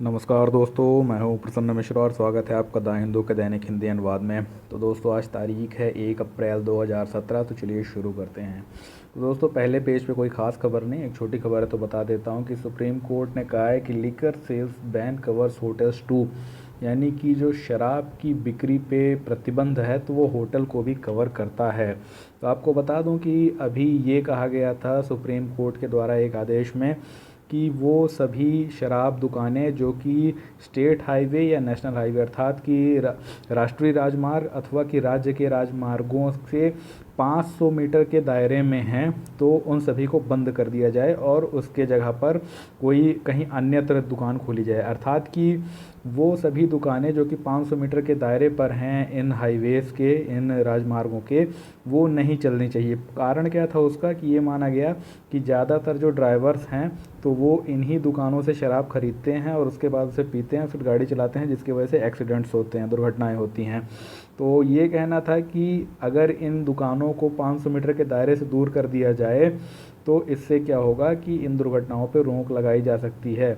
नमस्कार दोस्तों, मैं हूं प्रसन्न मिश्रा और स्वागत है आपका द हिंदू के दैनिक हिंदी अनुवाद में। तो दोस्तों, आज तारीख है 1 अप्रैल 2017। तो चलिए शुरू करते हैं। तो दोस्तों, पहले पेज पे कोई ख़ास खबर नहीं, एक छोटी खबर है तो बता देता हूं कि सुप्रीम कोर्ट ने कहा है कि liquor sales ban covers hotels too, यानी कि जो शराब की बिक्री पे प्रतिबंध है तो वो होटल को भी कवर करता है। तो आपको बता दूं कि अभी ये कहा गया था सुप्रीम कोर्ट के द्वारा एक आदेश में कि वो सभी शराब दुकानें जो कि स्टेट हाईवे या नेशनल हाईवे अर्थात कि राष्ट्रीय राजमार्ग अथवा कि राज्य के राजमार्गों से 500 मीटर के दायरे में हैं, तो उन सभी को बंद कर दिया जाए और उसके जगह पर कोई कहीं अन्यत्र दुकान खोली जाए। अर्थात कि वो सभी दुकानें जो कि 500 मीटर के दायरे पर हैं इन हाईवेज़ के, इन राजमार्गों के, वो नहीं चलनी चाहिए। कारण क्या था उसका कि ये माना गया कि ज़्यादातर जो ड्राइवर्स हैं तो वो इन्हीं दुकानों से शराब खरीदते हैं और उसके बाद उसे पीते हैं, फिर गाड़ी चलाते हैं, जिसकी वजह से एक्सीडेंट्स होते हैं, दुर्घटनाएं होती हैं। तो ये कहना था कि अगर इन दुकानों को 500 मीटर के दायरे से दूर कर दिया जाए तो इससे क्या होगा कि इन दुर्घटनाओं पर रोक लगाई जा सकती है।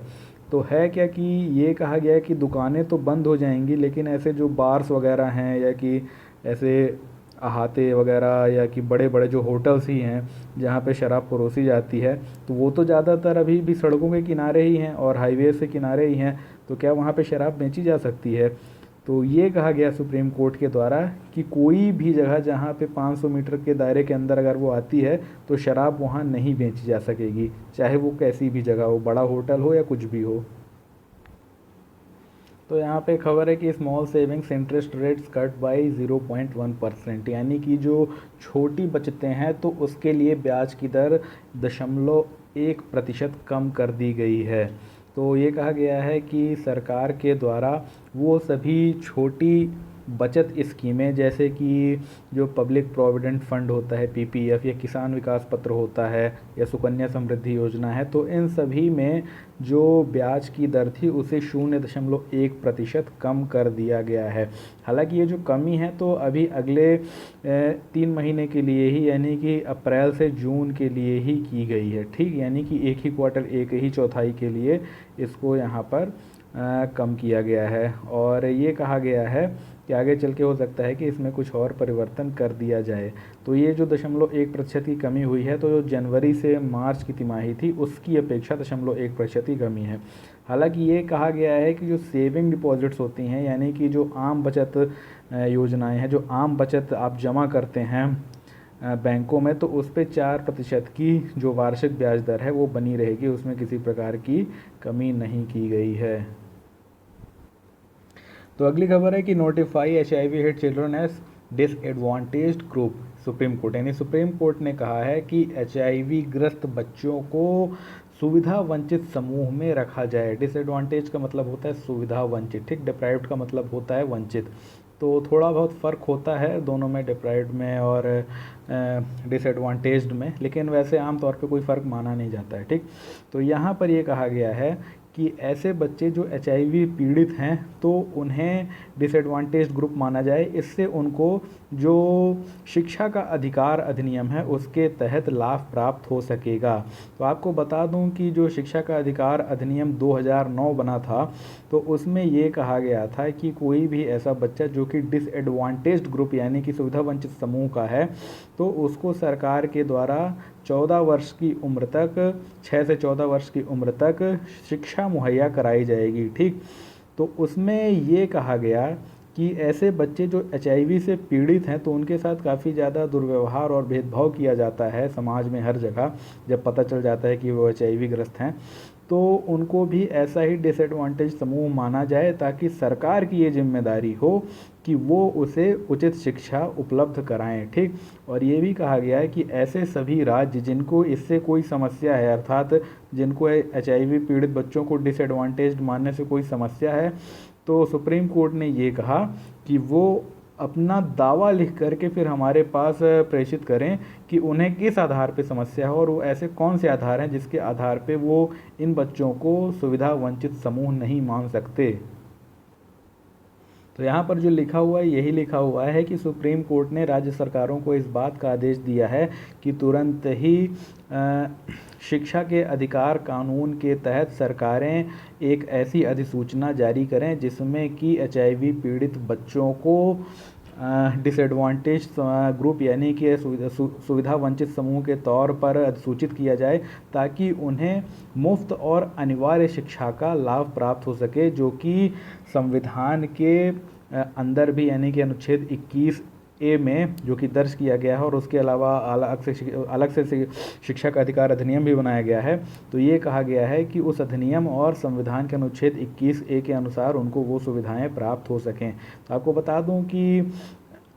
तो है क्या कि ये कहा गया है कि दुकानें तो बंद हो जाएंगी, लेकिन ऐसे जो बार्स वगैरह हैं या कि ऐसे अहाते वगैरह या कि बड़े बड़े जो होटल्स ही हैं जहाँ पे शराब परोसी जाती है, तो वो तो ज़्यादातर अभी भी सड़कों के किनारे ही हैं और हाईवे से किनारे ही हैं। तो क्या वहाँ पे शराब बेची जा सकती है? तो ये कहा गया सुप्रीम कोर्ट के द्वारा कि कोई भी जगह जहाँ पे 500 मीटर के दायरे के अंदर अगर वो आती है तो शराब वहाँ नहीं बेची जा सकेगी, चाहे वो कैसी भी जगह हो, बड़ा होटल हो या कुछ भी हो। तो यहाँ पे खबर है कि small savings interest rates cut by 0.1%, यानी कि जो छोटी बचतें हैं तो उसके लिए ब्याज की दर 0.1% कम कर दी गई है। तो ये कहा गया है कि सरकार के द्वारा वो सभी छोटी बचत स्कीमें जैसे कि जो पब्लिक प्रोविडेंट फंड होता है पीपीएफ, या किसान विकास पत्र होता है, या सुकन्या समृद्धि योजना है, तो इन सभी में जो ब्याज की दर थी उसे 0.1% कम कर दिया गया है। हालांकि ये जो कमी है तो अभी अगले 3 महीने के लिए ही, यानी कि अप्रैल से जून के लिए ही की गई है। ठीक, यानी कि एक ही क्वार्टर, एक ही चौथाई के लिए इसको यहाँ पर कम किया गया है। और ये कहा गया है कि आगे चल के हो सकता है कि इसमें कुछ और परिवर्तन कर दिया जाए। तो ये जो 0.1% की कमी हुई है, तो जो जनवरी से मार्च की तिमाही थी उसकी अपेक्षा 0.1% की कमी है। हालांकि ये कहा गया है कि जो सेविंग डिपॉजिट्स होती हैं, यानी कि जो आम बचत योजनाएं हैं, जो आम बचत आप जमा करते हैं बैंकों में, तो उस पर 4% की जो वार्षिक ब्याज दर है वो बनी रहेगी, उसमें किसी प्रकार की कमी नहीं की गई है। तो अगली खबर है कि notify HIV hit children as disadvantaged group, supreme court, यानी सुप्रीम कोर्ट ने कहा है कि HIV ग्रस्त बच्चों को सुविधा वंचित समूह में रखा जाए। डिसएडवांटेज का मतलब होता है सुविधा वंचित, ठीक। डिप्राइव्ड का मतलब होता है वंचित। तो थोड़ा बहुत फ़र्क होता है दोनों में, डिप्राइव्ड में और डिसएडवांटेज्ड में, लेकिन वैसे आमतौर पे कोई फ़र्क माना नहीं जाता है, ठीक। तो यहाँ पर ये कहा गया है कि ऐसे बच्चे जो HIV पीड़ित हैं तो उन्हें डिसएडवांटेज ग्रुप माना जाए। इससे उनको जो शिक्षा का अधिकार अधिनियम है उसके तहत लाभ प्राप्त हो सकेगा। तो आपको बता दूं कि जो शिक्षा का अधिकार अधिनियम 2009 बना था, तो उसमें ये कहा गया था कि कोई भी ऐसा बच्चा जो कि डिसएडवांटेज्ड ग्रुप यानी कि सुविधा वंचित समूह का है, तो उसको सरकार के द्वारा 14 वर्ष की उम्र तक, 6 से 14 वर्ष की उम्र तक शिक्षा मुहैया कराई जाएगी, ठीक। तो उसमें ये कहा गया कि ऐसे बच्चे जो HIV से पीड़ित हैं तो उनके साथ काफ़ी ज़्यादा दुर्व्यवहार और भेदभाव किया जाता है समाज में हर जगह। जब पता चल जाता है कि वो HIV ग्रस्त हैं तो उनको भी ऐसा ही डिसएडवांटेज समूह माना जाए, ताकि सरकार की ये जिम्मेदारी हो कि वो उसे उचित शिक्षा उपलब्ध कराएं, ठीक। और ये भी कहा गया है कि ऐसे सभी राज्य जिनको इससे कोई समस्या है, अर्थात जिनको HIV पीड़ित बच्चों को डिसएडवांटेज्ड मानने से कोई समस्या है, तो सुप्रीम कोर्ट ने ये कहा कि वो अपना दावा लिख करके फिर हमारे पास प्रेषित करें कि उन्हें किस आधार पे समस्या है और वो ऐसे कौन से आधार हैं जिसके आधार पे वो इन बच्चों को सुविधा वंचित समूह नहीं मान सकते। तो यहाँ पर जो लिखा हुआ है यही लिखा हुआ है कि सुप्रीम कोर्ट ने राज्य सरकारों को इस बात का आदेश दिया है कि तुरंत ही शिक्षा के अधिकार कानून के तहत सरकारें एक ऐसी अधिसूचना जारी करें जिसमें कि HIV पीड़ित बच्चों को डिसएडवांटेज ग्रुप यानी कि सुविधा वंचित समूह के तौर पर अधिसूचित किया जाए, ताकि उन्हें मुफ्त और अनिवार्य शिक्षा का लाभ प्राप्त हो सके, जो कि संविधान के अंदर भी यानी कि अनुच्छेद 21A में जो कि दर्ज किया गया है, और उसके अलावा अलग से शिक्षा का अधिकार अधिनियम भी बनाया गया है। तो ये कहा गया है कि उस अधिनियम और संविधान के अनुच्छेद 21A के अनुसार उनको वो सुविधाएं प्राप्त हो सकें। तो आपको बता दूं कि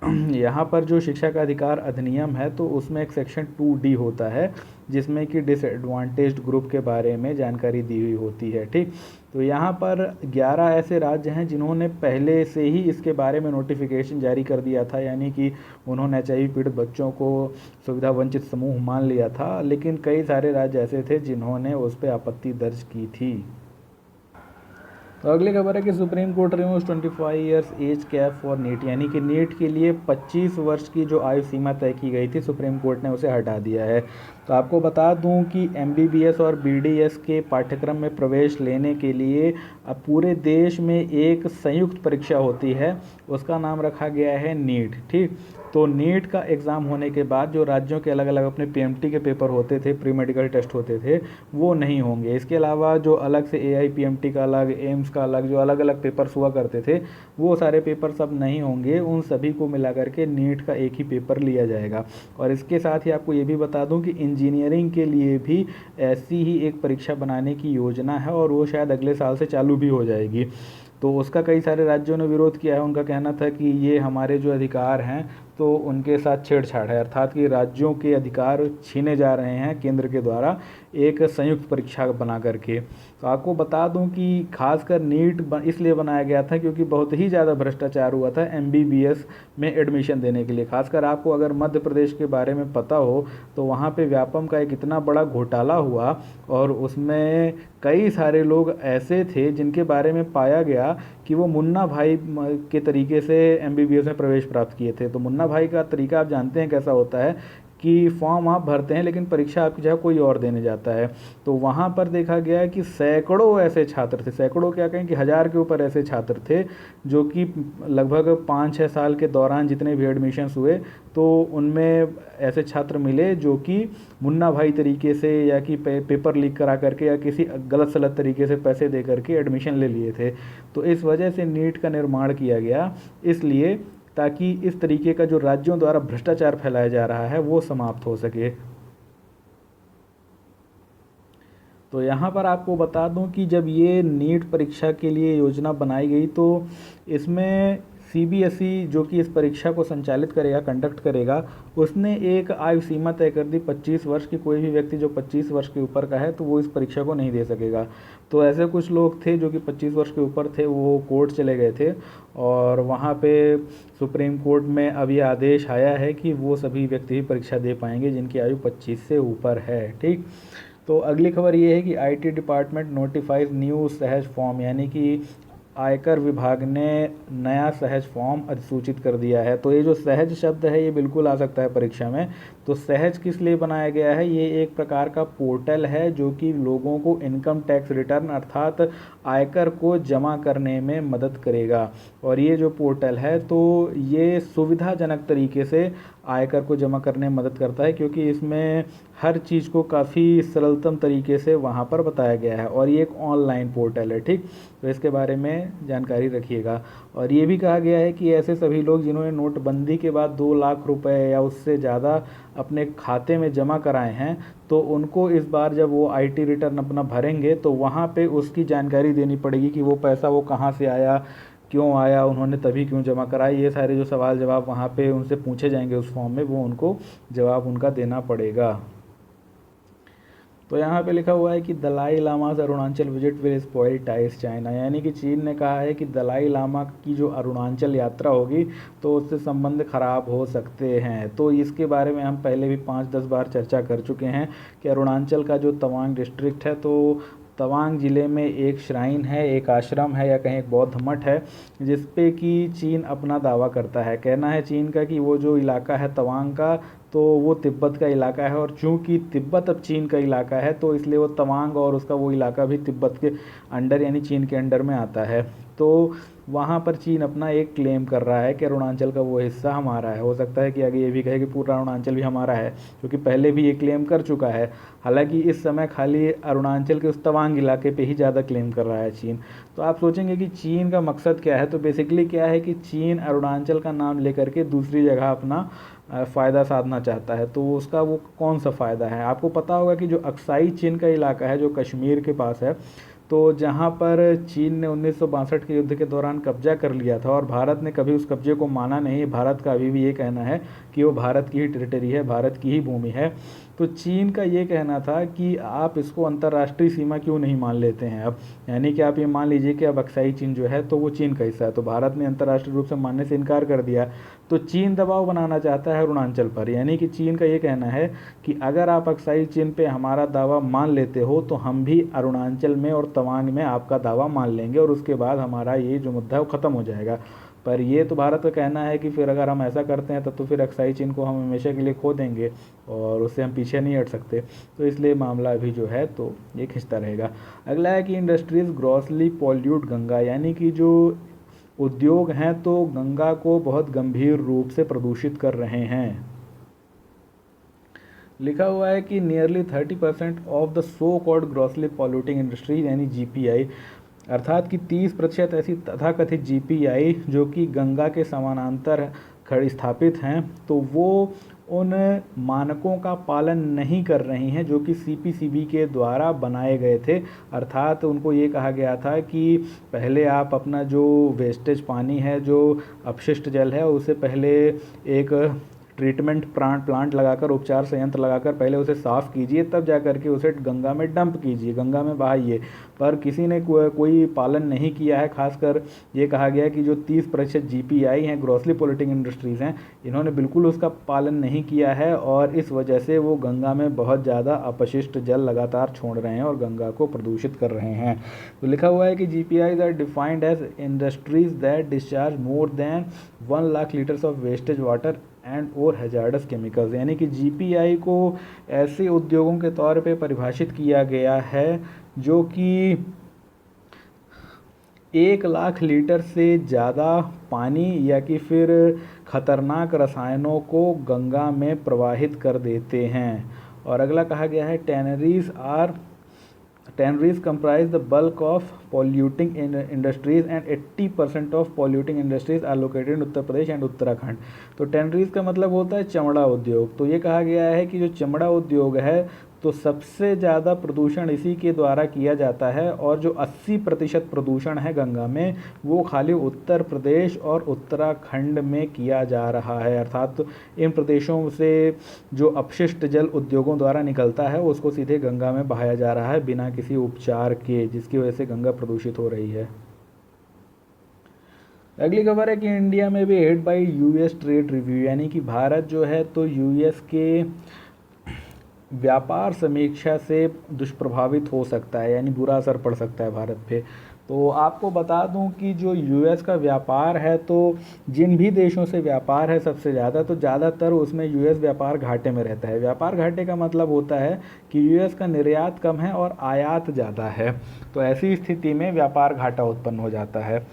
यहाँ पर जो शिक्षा का अधिकार अधिनियम है तो उसमें एक सेक्शन 2D होता है जिसमें कि डिसएडवांटेज्ड ग्रुप के बारे में जानकारी दी हुई होती है। ठीक, तो यहाँ पर 11 ऐसे राज्य हैं जिन्होंने पहले से ही इसके बारे में नोटिफिकेशन जारी कर दिया था, यानी कि उन्होंने HIV पीड़ित बच्चों को सुविधा वंचित समूह मान लिया था, लेकिन कई सारे राज्य ऐसे थे जिन्होंने उस पर आपत्ति दर्ज की थी। तो अगली खबर है कि supreme court removes 25 years age cap for NEET, यानी कि नीट के लिए 25 वर्ष की जो आयु सीमा तय की गई थी सुप्रीम कोर्ट ने उसे हटा दिया है। तो आपको बता दूं कि MBBS और BDS के पाठ्यक्रम में प्रवेश लेने के लिए अब पूरे देश में एक संयुक्त परीक्षा होती है, उसका नाम रखा गया है नीट। ठीक, तो नीट का एग्ज़ाम होने के बाद जो राज्यों के अलग अलग अपने PMT के पेपर होते थे, प्री मेडिकल टेस्ट होते थे, वो नहीं होंगे। इसके अलावा जो अलग से AIPMT का अलग, एम्स का अलग, जो अलग अलग पेपर्स हुआ करते थे, वो सारे पेपर सब नहीं होंगे। उन सभी को मिला करके नीट का एक ही पेपर लिया जाएगा। और इसके साथ ही आपको ये भी बता दूं कि इंजीनियरिंग के लिए भी ऐसी ही एक परीक्षा बनाने की योजना है, और वो शायद अगले साल से चालू भी हो जाएगी। तो उसका कई सारे राज्यों ने विरोध किया है। उनका कहना था कि ये हमारे जो अधिकार हैं तो उनके साथ छेड़छाड़ है, अर्थात कि राज्यों के अधिकार छीने जा रहे हैं केंद्र के द्वारा एक संयुक्त परीक्षा बना करके। तो आपको बता दूं कि खासकर नीट इसलिए बनाया गया था क्योंकि बहुत ही ज़्यादा भ्रष्टाचार हुआ था MBBS में एडमिशन देने के लिए। खासकर आपको अगर मध्य प्रदेश के बारे में पता हो तो वहाँ पे व्यापम का एक इतना बड़ा घोटाला हुआ, और उसमें कई सारे लोग ऐसे थे जिनके बारे में पाया गया कि वो मुन्ना भाई के तरीके से MBBS में प्रवेश प्राप्त किए थे। तो मुन्ना भाई का तरीका आप जानते हैं कैसा होता है कि फॉर्म आप भरते हैं लेकिन परीक्षा आपकी जगह कोई और देने जाता है। तो वहाँ पर देखा गया है कि सैकड़ों ऐसे छात्र थे, सैकड़ों क्या कहें कि 1000 के ऊपर ऐसे छात्र थे जो कि लगभग 5-6 साल के दौरान जितने भी एडमिशन्स हुए तो उनमें ऐसे छात्र मिले जो कि मुन्ना भाई तरीके से या कि पेपर लीक करा करके या किसी गलत सलत तरीके से पैसे दे करके एडमिशन ले लिए थे। तो इस वजह से नीट का निर्माण किया गया, इसलिए ताकि इस तरीके का जो राज्यों द्वारा भ्रष्टाचार फैलाया जा रहा है वो समाप्त हो सके। तो यहाँ पर आपको बता दूं कि जब ये नीट परीक्षा के लिए योजना बनाई गई तो इसमें CBSE जो कि इस परीक्षा को संचालित करेगा, कंडक्ट करेगा, उसने एक आयु सीमा तय कर दी 25 वर्ष की। कोई भी व्यक्ति जो 25 वर्ष के ऊपर का है तो वो इस परीक्षा को नहीं दे सकेगा। तो ऐसे कुछ लोग थे जो कि 25 वर्ष के ऊपर थे, वो कोर्ट चले गए थे, और वहाँ पे सुप्रीम कोर्ट में अब ये आदेश आया है कि वो सभी व्यक्ति ही परीक्षा दे पाएंगे जिनकी आयु 25 से ऊपर है। ठीक, तो अगली खबर ये है कि IT डिपार्टमेंट नोटिफाइज न्यू सहज फॉर्म, यानी कि आयकर विभाग ने नया सहज फॉर्म अधिसूचित कर दिया है। तो ये जो सहज शब्द है ये बिल्कुल आ सकता है परीक्षा में। तो सहज किस लिए बनाया गया है? ये एक प्रकार का पोर्टल है जो कि लोगों को इनकम टैक्स रिटर्न अर्थात आयकर को जमा करने में मदद करेगा। और ये जो पोर्टल है तो ये सुविधाजनक तरीके से आयकर को जमा करने में मदद करता है, क्योंकि इसमें हर चीज़ को काफ़ी सरलतम तरीके से वहाँ पर बताया गया है, और ये एक ऑनलाइन पोर्टल है। ठीक, तो इसके बारे में जानकारी रखिएगा। और ये भी कहा गया है कि ऐसे सभी लोग जिन्होंने नोटबंदी के बाद 2 लाख रुपए या उससे ज़्यादा अपने खाते में जमा कराए हैं तो उनको इस बार जब वो IT रिटर्न अपना भरेंगे तो वहाँ पे उसकी जानकारी देनी पड़ेगी कि वो पैसा वो कहाँ से आया, क्यों आया, उन्होंने तभी क्यों जमा कराया। ये सारे जो सवाल जवाब वहाँ पे उनसे पूछे जाएंगे उस फॉर्म में, वो उनको जवाब उनका देना पड़ेगा। तो यहाँ पे लिखा हुआ है कि Dalai llamas Arunachal visit will spoil ties China, यानी कि चीन ने कहा है कि दलाई लामा की जो अरुणाचल यात्रा होगी तो उससे संबंध खराब हो सकते हैं। तो इसके बारे में हम पहले भी 5-10 बार चर्चा कर चुके हैं कि अरुणाचल का जो तवांग डिस्ट्रिक्ट है तो तवांग ज़िले में एक श्राइन है, एक आश्रम है या कहीं एक बौद्ध मठ है जिस पे कि चीन अपना दावा करता है। कहना है चीन का कि वो जो इलाका है तवांग का, तो वो तिब्बत का इलाका है, और चूंकि तिब्बत अब चीन का इलाका है तो इसलिए वो तवांग और उसका वो इलाका भी तिब्बत के अंडर यानी चीन के अंडर में आता है। तो वहाँ पर चीन अपना एक क्लेम कर रहा है कि अरुणाचल का वो हिस्सा हमारा है। हो सकता है कि आगे ये भी कहे कि पूरा अरुणाचल भी हमारा है, क्योंकि पहले भी ये क्लेम कर चुका है। हालांकि इस समय खाली अरुणाचल के उस तवांग इलाके पे ही ज़्यादा क्लेम कर रहा है चीन। तो आप सोचेंगे कि चीन का मकसद क्या है, तो बेसिकली क्या है कि चीन अरुणाचल का नाम लेकर के दूसरी जगह अपना फ़ायदा साधना चाहता है। तो उसका वो कौन सा फ़ायदा है? आपको पता होगा कि जो अक्साई चीन का इलाका है, जो कश्मीर के पास है, तो जहाँ पर चीन ने 1962 के युद्ध के दौरान कब्जा कर लिया था और भारत ने कभी उस कब्जे को माना नहीं। भारत का अभी भी ये कहना है कि वो भारत की ही टेरिटरी है, भारत की ही भूमि है। तो चीन का ये कहना था कि आप इसको अंतर्राष्ट्रीय सीमा क्यों नहीं मान लेते हैं अब, यानी कि आप ये मान लीजिए कि अब अक्साई चीन जो है तो वो चीन का हिस्सा है। तो भारत ने अंतर्राष्ट्रीय रूप से मानने से इनकार कर दिया। तो चीन दबाव बनाना चाहता है अरुणाचल पर, यानी कि चीन का ये कहना है कि अगर आप अक्साई चीन पे हमारा दावा मान लेते हो तो हम भी अरुणाचल में और तवांग में आपका दावा मान लेंगे, और उसके बाद हमारा ये जो मुद्दा है वो ख़त्म हो जाएगा। पर ये तो भारत का कहना है कि फिर अगर हम ऐसा करते हैं तब तो फिर अक्साई चीन को हम हमेशा के लिए खो देंगे और उससे हम पीछे नहीं हट सकते। तो इसलिए मामला अभी जो है तो ये खिंचता रहेगा। अगला है कि इंडस्ट्रीज ग्रॉसली पॉल्यूट गंगा, यानी कि जो उद्योग हैं तो गंगा को बहुत गंभीर रूप से प्रदूषित कर रहे हैं। लिखा हुआ है कि nearly 30% of the so called grossly polluting industries यानी जीपीआई, अर्थात कि 30% ऐसी तथाकथित जीपीआई जो कि गंगा के समानांतर खड़ी स्थापित हैं, तो वो उन मानकों का पालन नहीं कर रही हैं जो कि सीपीसीबी के द्वारा बनाए गए थे। अर्थात उनको ये कहा गया था कि पहले आप अपना जो वेस्टेज पानी है, जो अपशिष्ट जल है, उसे पहले एक ट्रीटमेंट प्लांट लगाकर, उपचार संयंत्र लगाकर पहले उसे साफ़ कीजिए, तब जा करके उसे गंगा में डंप कीजिए, गंगा में बहाइए। पर किसी ने कोई पालन नहीं किया है। खासकर ये कहा गया कि जो 30% जीपीआई हैं, ग्रॉसली पॉल्यूटिंग इंडस्ट्रीज़ हैं, इन्होंने बिल्कुल उसका पालन नहीं किया है और इस वजह से वो गंगा में बहुत ज़्यादा अपशिष्ट जल लगातार छोड़ रहे हैं और गंगा को प्रदूषित कर रहे हैं। तो लिखा हुआ है कि GPIs are defined as industries that discharge more than 1 lakh litres of wastage water and और हैजार्डस केमिकल्स, यानी कि जीपीआई को ऐसे उद्योगों के तौर पे परिभाषित किया गया है जो कि 1 लाख लीटर से ज़्यादा पानी या कि फिर खतरनाक रसायनों को गंगा में प्रवाहित कर देते हैं। और अगला कहा गया है Tanneries comprise the bulk of polluting industries and 80% of polluting industries are located in Uttar Pradesh and Uttarakhand. तो टैनरीज का मतलब होता है चमड़ा उद्योग। तो ये कहा गया है कि जो चमड़ा उद्योग है तो सबसे ज़्यादा प्रदूषण इसी के द्वारा किया जाता है, और जो 80% प्रदूषण है गंगा में वो खाली उत्तर प्रदेश और उत्तराखंड में किया जा रहा है। अर्थात इन प्रदेशों से जो अपशिष्ट जल उद्योगों द्वारा निकलता है उसको सीधे गंगा में बहाया जा रहा है बिना किसी उपचार के, जिसकी वजह से गंगा प्रदूषित हो रही है। अगली खबर है कि इंडिया में भी hit by US trade review, यानी कि भारत जो है तो यूएस के व्यापार समीक्षा से दुष्प्रभावित हो सकता है, यानी बुरा असर पड़ सकता है भारत पे। तो आपको बता दूं कि जो यूएस का व्यापार है, तो जिन भी देशों से व्यापार है सबसे ज़्यादा, तो ज़्यादातर उसमें यूएस व्यापार घाटे में रहता है। व्यापार घाटे का मतलब होता है कि यूएस का निर्यात कम है और आयात ज़्यादा है, तो ऐसी स्थिति में व्यापार घाटा उत्पन्न हो जाता है।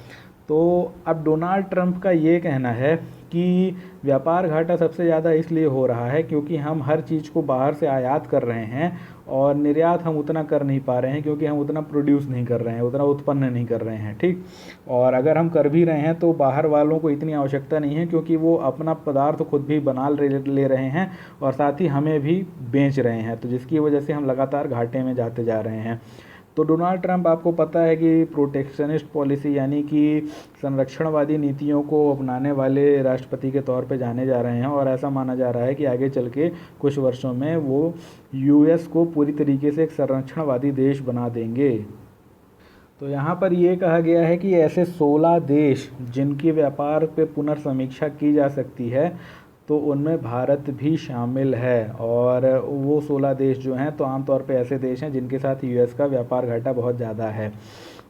तो अब डोनाल्ड ट्रंप का ये कहना है कि व्यापार घाटा सबसे ज़्यादा इसलिए हो रहा है क्योंकि हम हर चीज़ को बाहर से आयात कर रहे हैं और निर्यात हम उतना कर नहीं पा रहे हैं क्योंकि हम उतना प्रोड्यूस नहीं कर रहे हैं, उतना उत्पन्न नहीं कर रहे हैं। ठीक, और अगर हम कर भी रहे हैं तो बाहर वालों को इतनी आवश्यकता नहीं है क्योंकि वो अपना पदार्थ खुद भी बना ले रहे हैं और साथ ही हमें भी बेच रहे हैं, तो जिसकी वजह से हम लगातार घाटे में जाते जा रहे हैं। तो डोनाल्ड ट्रंप आपको पता है कि प्रोटेक्शनिस्ट पॉलिसी यानी कि संरक्षणवादी नीतियों को अपनाने वाले राष्ट्रपति के तौर पे जाने जा रहे हैं, और ऐसा माना जा रहा है कि आगे चल के कुछ वर्षों में वो यूएस को पूरी तरीके से एक संरक्षणवादी देश बना देंगे। तो यहाँ पर ये कहा गया है कि ऐसे 16 देश जिनकी व्यापार पे पुनर्समीक्षा की जा सकती है तो उनमें भारत भी शामिल है, और वो 16 देश जो हैं तो आमतौर पे ऐसे देश हैं जिनके साथ यूएस का व्यापार घाटा बहुत ज़्यादा है।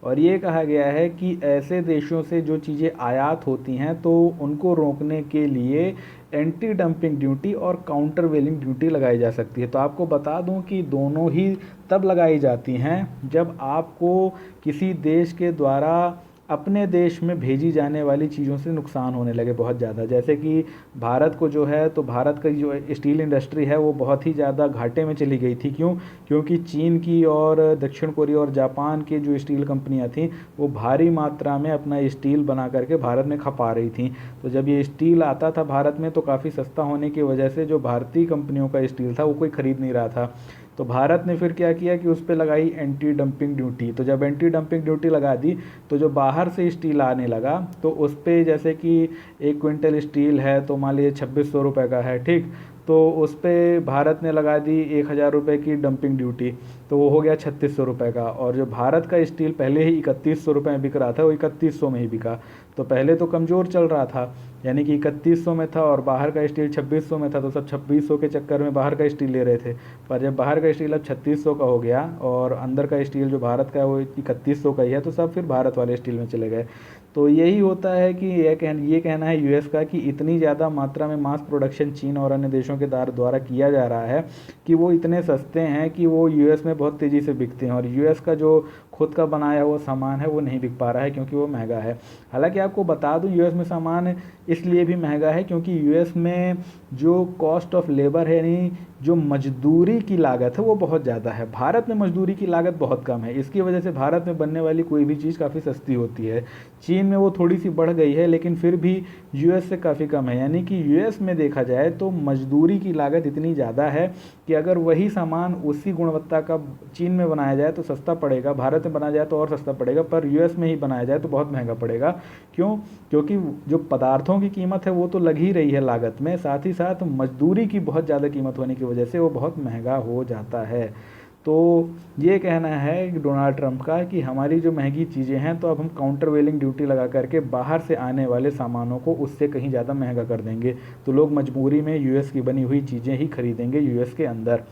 और ये कहा गया है कि ऐसे देशों से जो चीज़ें आयात होती हैं तो उनको रोकने के लिए एंटी डंपिंग ड्यूटी और काउंटर वेलिंग ड्यूटी लगाई जा सकती है। तो आपको बता दूं कि दोनों ही तब लगाई जाती हैं जब आपको किसी देश के द्वारा अपने देश में भेजी जाने वाली चीज़ों से नुकसान होने लगे बहुत ज़्यादा। जैसे कि भारत को जो है, तो भारत का जो स्टील इंडस्ट्री है वो बहुत ही ज़्यादा घाटे में चली गई थी। क्यों? क्योंकि चीन की और दक्षिण कोरिया और जापान की जो स्टील कंपनियां थीं वो भारी मात्रा में अपना स्टील बना करके भारत में खपा रही थी। तो जब ये स्टील आता था भारत में तो काफ़ी सस्ता होने की वजह से जो भारतीय कंपनियों का स्टील था वो कोई ख़रीद नहीं रहा था। तो भारत ने फिर क्या किया कि उस पर लगाई एंटी डंपिंग ड्यूटी। तो जब एंटी डंपिंग ड्यूटी लगा दी तो जो बाहर से स्टील आने लगा तो उस पर, जैसे कि 1 क्विंटल स्टील है तो मान लीजिए 2600 रुपये का है, ठीक, तो उस पर भारत ने लगा दी 1000 रुपये की डंपिंग ड्यूटी, तो वो हो गया 3600 रुपये का। और जो भारत का स्टील पहले ही 3100 रुपये में बिक रहा था वो 3100 में ही बिका। तो पहले तो कमज़ोर चल रहा था, यानी कि 3100 में था और बाहर का स्टील 2600 में था, तो सब 2600 के चक्कर में बाहर का स्टील ले रहे थे। पर जब बाहर का स्टील अब 3600 का हो गया और अंदर का स्टील जो भारत का है वो 3100 का ही है, तो सब फिर भारत वाले स्टील में चले गए। तो यही होता है कि ये कहना है यूएस का कि इतनी ज़्यादा मात्रा में मास प्रोडक्शन चीन और अन्य देशों के द्वारा किया जा रहा है कि वो इतने सस्ते हैं कि वो यूएस में बहुत तेज़ी से बिकते हैं, और यूएस का जो खुद का बनाया हुआ सामान है वो नहीं बिक पा रहा है क्योंकि वो महंगा है। हालांकि आपको बता दूं यूएस में सामान इसलिए भी महंगा है क्योंकि यूएस में जो कॉस्ट ऑफ लेबर है, यानी जो मजदूरी की लागत है वो बहुत ज़्यादा है। भारत में मजदूरी की लागत बहुत कम है, इसकी वजह से भारत में बनने वाली कोई भी चीज़ काफ़ी सस्ती होती है। चीन में वो थोड़ी सी बढ़ गई है लेकिन फिर भी यूएस से काफ़ी कम है। यानी कि यूएस में देखा जाए तो मजदूरी की लागत इतनी ज़्यादा है कि अगर वही सामान उसी गुणवत्ता का चीन में बनाया जाए तो सस्ता पड़ेगा, भारत में बनाया जाए तो और सस्ता पड़ेगा, पर यूएस में ही बनाया जाए तो बहुत महंगा पड़ेगा। क्यों? क्योंकि जो पदार्थों की कीमत है वो तो लग ही रही है लागत में, साथ ही साथ मजदूरी की बहुत ज़्यादा कीमत होने की वजह से वो बहुत महंगा हो जाता है। तो ये कहना है डोनाल्ड ट्रंप का कि हमारी जो महंगी चीज़ें हैं तो अब हम काउंटर वेलिंग ड्यूटी लगा करके बाहर से आने वाले सामानों को उससे कहीं ज़्यादा महंगा कर देंगे, तो लोग मजबूरी में यूएस की बनी हुई चीज़ें ही खरीदेंगे यूएस के अंदर,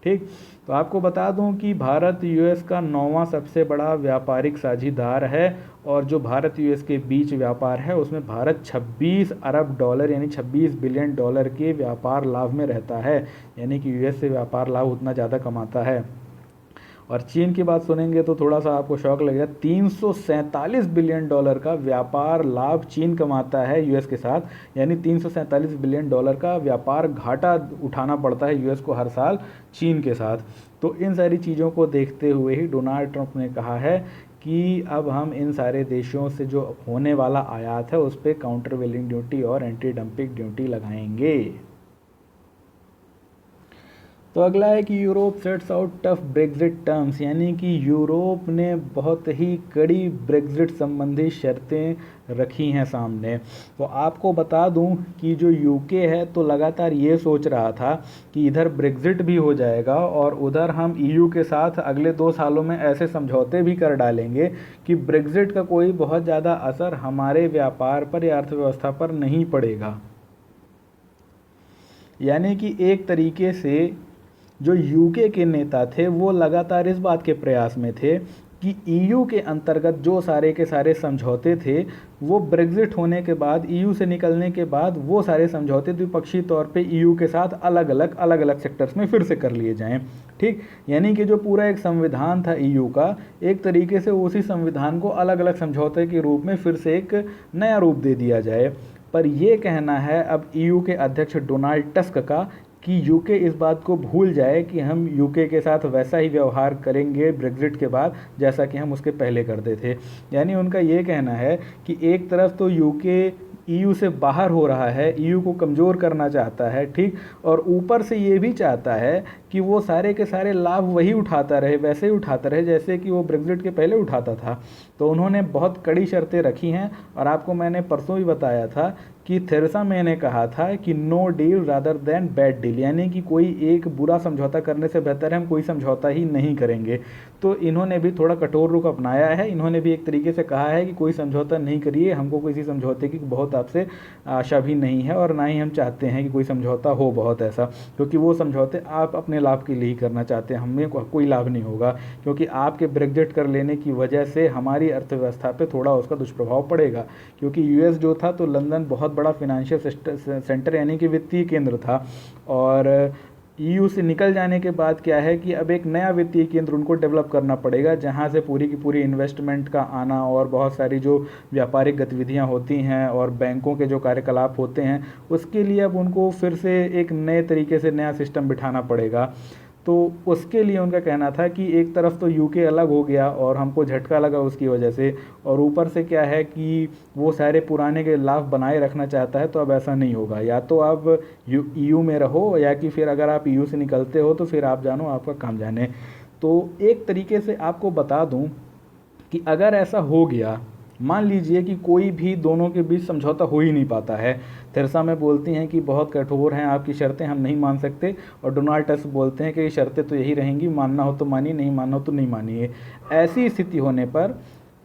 ठीक। तो आपको बता दूं कि भारत यूएस का 9वां सबसे बड़ा व्यापारिक साझीदार है, और जो भारत यूएस के बीच व्यापार है उसमें भारत 26 अरब डॉलर यानी 26 बिलियन डॉलर के व्यापार लाभ में रहता है। यानी कि यूएस से व्यापार लाभ उतना ज़्यादा कमाता है। और चीन की बात सुनेंगे तो थोड़ा सा आपको शौक लगेगा, 347 बिलियन डॉलर का व्यापार लाभ चीन कमाता है यूएस के साथ। यानी 347 बिलियन डॉलर का व्यापार घाटा उठाना पड़ता है यूएस को हर साल चीन के साथ। तो इन सारी चीज़ों को देखते हुए ही डोनाल्ड ट्रंप ने कहा है कि अब हम इन सारे देशों से जो होने वाला आयात है उस पर काउंटर वेलिंग ड्यूटी और एंटी डंपिंग ड्यूटी लगाएंगे। तो अगला है कि Europe sets out tough Brexit terms, यानी कि यूरोप ने बहुत ही कड़ी ब्रेग्जिट संबंधी शर्तें रखी हैं सामने। तो आपको बता दूं कि जो यूके है तो लगातार ये सोच रहा था कि इधर ब्रेग्जिट भी हो जाएगा और उधर हम ईयू के साथ अगले 2 सालों में ऐसे समझौते भी कर डालेंगे कि ब्रेग्जिट का कोई बहुत ज़्यादा असर हमारे व्यापार पर या अर्थव्यवस्था पर नहीं पड़ेगा। यानी कि एक तरीके से जो यूके के नेता थे वो लगातार इस बात के प्रयास में थे कि ईयू के अंतर्गत जो सारे के सारे समझौते थे वो ब्रेग्जिट होने के बाद, ईयू से निकलने के बाद वो सारे समझौते द्विपक्षीय तौर पे ईयू के साथ अलग अलग सेक्टर्स में फिर से कर लिए जाएं, ठीक। यानी कि जो पूरा एक संविधान था ईयू का, एक तरीके से उसी संविधान को अलग अलग समझौते के रूप में फिर से एक नया रूप दे दिया जाए। पर यह कहना है अब ईयू के अध्यक्ष डोनाल्ड टस्क का कि यूके इस बात को भूल जाए कि हम यूके के साथ वैसा ही व्यवहार करेंगे ब्रेग्जिट के बाद जैसा कि हम उसके पहले करते थे। यानी उनका ये कहना है कि एक तरफ तो यूके ईयू से बाहर हो रहा है, ईयू को कमज़ोर करना चाहता है, ठीक, और ऊपर से ये भी चाहता है कि वो सारे के सारे लाभ वही उठाता रहे, वैसे ही उठाता रहे जैसे कि वो ब्रेग्जिट के पहले उठाता था। तो उन्होंने बहुत कड़ी शर्तें रखी हैं, और आपको मैंने परसों भी बताया था कि थेरेसा मे ने कहा था कि no deal rather than bad deal, यानी कि कोई एक बुरा समझौता करने से बेहतर है हम कोई समझौता ही नहीं करेंगे। तो इन्होंने भी थोड़ा कठोर रुख अपनाया है। इन्होंने भी एक तरीके से कहा है कि कोई समझौता नहीं करिए, हमको किसी समझौते की बहुत आपसे आशा भी नहीं है और ना ही हम चाहते हैं कि कोई समझौता हो बहुत ऐसा, क्योंकि वो समझौते आप अपने अपने लाभ के लिए ही करना चाहते हैं, हमें कोई लाभ नहीं होगा, क्योंकि आपके ब्रेग्जिट कर लेने की वजह से हमारी अर्थव्यवस्था पे थोड़ा उसका दुष्प्रभाव पड़ेगा। क्योंकि यूएस जो था तो लंदन बहुत बड़ा फिनेंशियल सेंटर यानी कि वित्तीय केंद्र था, और ईयू से निकल जाने के बाद क्या है कि अब एक नया वित्तीय केंद्र उनको डेवलप करना पड़ेगा, जहां से पूरी की पूरी इन्वेस्टमेंट का आना और बहुत सारी जो व्यापारिक गतिविधियां होती हैं और बैंकों के जो कार्यकलाप होते हैं, उसके लिए अब उनको फिर से एक नए तरीके से नया सिस्टम बिठाना पड़ेगा। तो उसके लिए उनका कहना था कि एक तरफ तो यूके अलग हो गया और हमको झटका लगा उसकी वजह से, और ऊपर से क्या है कि वो सारे पुराने के लाभ बनाए रखना चाहता है। तो अब ऐसा नहीं होगा, या तो आप ईयू में रहो, या कि फिर अगर आप ईयू से निकलते हो तो फिर आप जानो, आपका काम जाने। तो एक तरीके से आपको बता दूं कि अगर ऐसा हो गया, मान लीजिए कि कोई भी दोनों के बीच समझौता हो ही नहीं पाता है, थेरेसा मे बोलती हैं कि बहुत कठोर हैं आपकी शर्तें, हम नहीं मान सकते, और डोनाल्ड टस्क बोलते हैं कि शर्तें तो यही रहेंगी, मानना हो तो मानिए, नहीं मानना हो तो नहीं मानिए। ऐसी स्थिति होने पर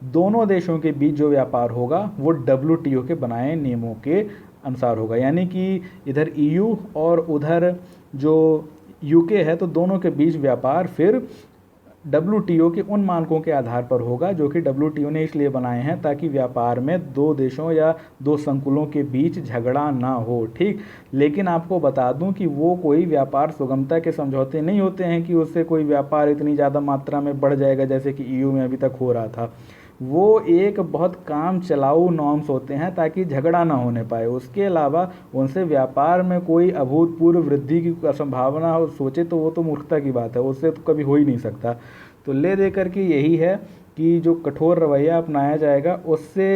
दोनों देशों के बीच जो व्यापार होगा वो WTO के बनाए नियमों के अनुसार होगा, यानी कि इधर EU और उधर जो UK है, तो दोनों के बीच व्यापार फिर WTO के उन मानकों के आधार पर होगा जो कि WTO ने इसलिए बनाए हैं ताकि व्यापार में दो देशों या दो संकुलों के बीच झगड़ा ना हो, ठीक। लेकिन आपको बता दूं कि वो कोई व्यापार सुगमता के समझौते नहीं होते हैं कि उससे कोई व्यापार इतनी ज़्यादा मात्रा में बढ़ जाएगा जैसे कि EU में अभी तक हो रहा था। वो एक बहुत काम चलाऊ नॉर्म्स होते हैं ताकि झगड़ा ना होने पाए। उसके अलावा उनसे व्यापार में कोई अभूतपूर्व वृद्धि की संभावना हो सोचे तो वो तो मूर्खता की बात है, उससे तो कभी हो ही नहीं सकता। तो ले दे करके यही है कि जो कठोर रवैया अपनाया जाएगा उससे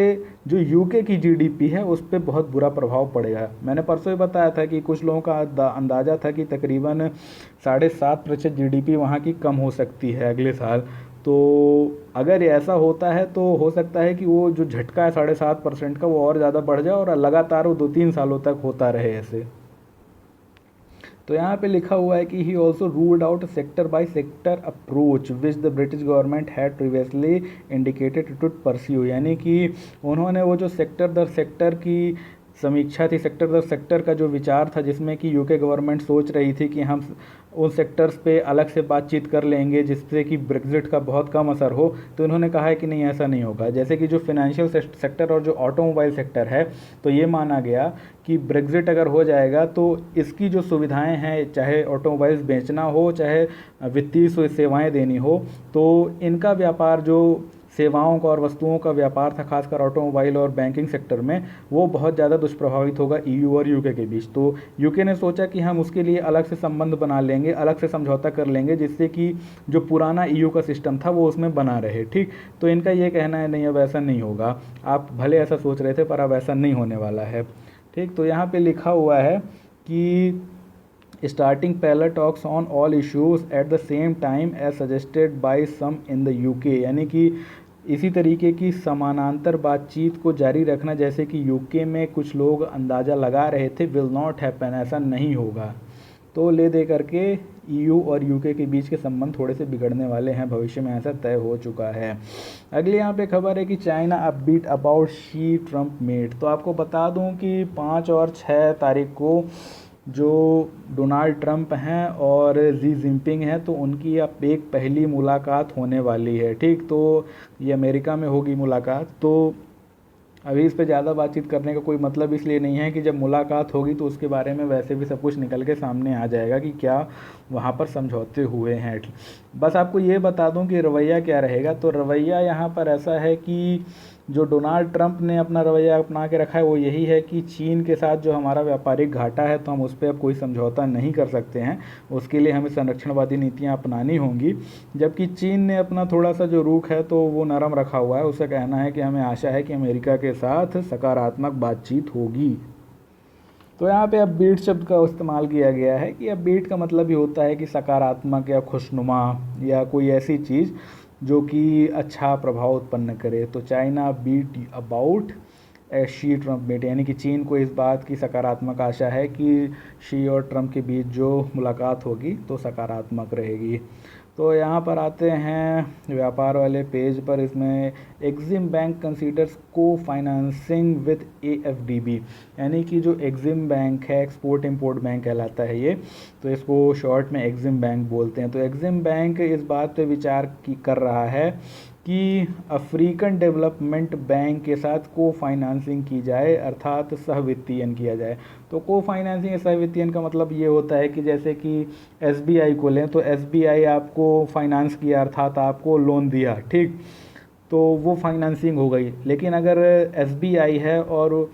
जो यूके की जीडीपी है उस पर बहुत बुरा प्रभाव पड़ेगा। मैंने परसों ही बताया था कि कुछ लोगों का अंदाज़ा था कि तकरीबन 7.5% जीडीपी वहाँ की कम हो सकती है अगले साल। तो अगर ऐसा होता है तो हो सकता है कि वो जो झटका है 7.5% का वो और ज़्यादा बढ़ जाए और लगातार वो 2-3 सालों तक होता रहे ऐसे। तो यहाँ पे लिखा हुआ है कि he also ruled out sector by sector approach which the British government had previously indicated to pursue, यानी कि उन्होंने वो जो सेक्टर दर सेक्टर की समीक्षा थी, सेक्टर दर सेक्टर का जो विचार था जिसमें कि यूके गवर्नमेंट सोच रही थी कि हम उन सेक्टर्स पे अलग से बातचीत कर लेंगे जिससे कि ब्रेग्जिट का बहुत कम असर हो, तो इन्होंने कहा है कि नहीं ऐसा नहीं होगा। जैसे कि जो फिनेंशियल सेक्टर और जो ऑटोमोबाइल सेक्टर है, तो ये माना गया कि ब्रेग्जिट अगर हो जाएगा तो इसकी जो सुविधाएं हैं, चाहे ऑटोमोबाइल्स बेचना हो चाहे वित्तीय सेवाएं देनी हो, तो इनका व्यापार जो सेवाओं का और वस्तुओं का व्यापार था खासकर ऑटोमोबाइल और बैंकिंग सेक्टर में, वो बहुत ज़्यादा दुष्प्रभावित होगा EU और UK के बीच। तो UK ने सोचा कि हम उसके लिए अलग से संबंध बना लेंगे, अलग से समझौता कर लेंगे जिससे कि जो पुराना EU का सिस्टम था वो उसमें बना रहे, ठीक। तो इनका ये कहना है नहीं अब ऐसा नहीं होगा, आप भले ऐसा सोच रहे थे पर अब ऐसा नहीं होने वाला है, ठीक। तो यहाँ पर लिखा हुआ है कि starting parallel talks on all issues at the same time as suggested by some in the UK, यानी कि इसी तरीके की समानांतर बातचीत को जारी रखना जैसे कि यूके में कुछ लोग अंदाज़ा लगा रहे थे, विल नॉट हैपन, ऐसा नहीं होगा। तो ले दे करके EU और UK के बीच के संबंध थोड़े से बिगड़ने वाले हैं भविष्य में, ऐसा तय हो चुका है। अगली यहाँ पे खबर है कि China upbeat about Xi Trump meet. तो आपको बता दूँ कि 5 और 6 तारीख को जो डोनाल्ड ट्रंप हैं और जी जिनपिंग हैं तो उनकी अब एक पहली मुलाकात होने वाली है, ठीक। तो ये अमेरिका में होगी मुलाकात। तो अभी इस पे ज़्यादा बातचीत करने का कोई मतलब इसलिए नहीं है कि जब मुलाकात होगी तो उसके बारे में वैसे भी सब कुछ निकल के सामने आ जाएगा कि क्या वहाँ पर समझौते हुए हैं। बस आपको ये बता दूं कि रवैया क्या रहेगा। तो रवैया यहाँ पर ऐसा है कि जो डोनाल्ड ट्रंप ने अपना रवैया अपना के रखा है वो यही है कि चीन के साथ जो हमारा व्यापारिक घाटा है तो हम उस पर अब कोई समझौता नहीं कर सकते हैं, उसके लिए हमें संरक्षणवादी नीतियां अपनानी होंगी। जबकि चीन ने अपना थोड़ा सा जो रुख है तो वो नरम रखा हुआ है, उसका कहना है कि हमें आशा है कि अमेरिका के साथ सकारात्मक बातचीत होगी। तो यहाँ पे अपबीट शब्द का इस्तेमाल किया गया है कि अपबीट का मतलब ही होता है कि सकारात्मक या खुशनुमा या कोई ऐसी चीज़ जो कि अच्छा प्रभाव उत्पन्न करे। तो China beat about Xi Trump meet, यानी कि चीन को इस बात की सकारात्मक आशा है कि शी और ट्रम्प के बीच जो मुलाकात होगी तो सकारात्मक रहेगी। तो यहाँ पर आते हैं व्यापार वाले पेज पर। इसमें एग्जिम बैंक कंसीडर्स को फाइनेंसिंग विद AFDB, यानी कि जो एग्जिम बैंक है, एक्सपोर्ट इंपोर्ट बैंक कहलाता है ये, तो इसको शॉर्ट में एग्जिम बैंक बोलते हैं। तो एग्जिम बैंक इस बात पे विचार कर रहा है कि अफ्रीकन डेवलपमेंट बैंक के साथ को फाइनेंसिंग की जाए, अर्थात सहवित्तीयन किया जाए। तो को फाइनेंसिंग या सहवित्तीयन का मतलब ये होता है कि जैसे कि SBI को लें, तो SBI आपको फाइनेंस किया, अर्थात आपको लोन दिया, ठीक, तो वो फाइनेंसिंग हो गई। लेकिन अगर SBI है और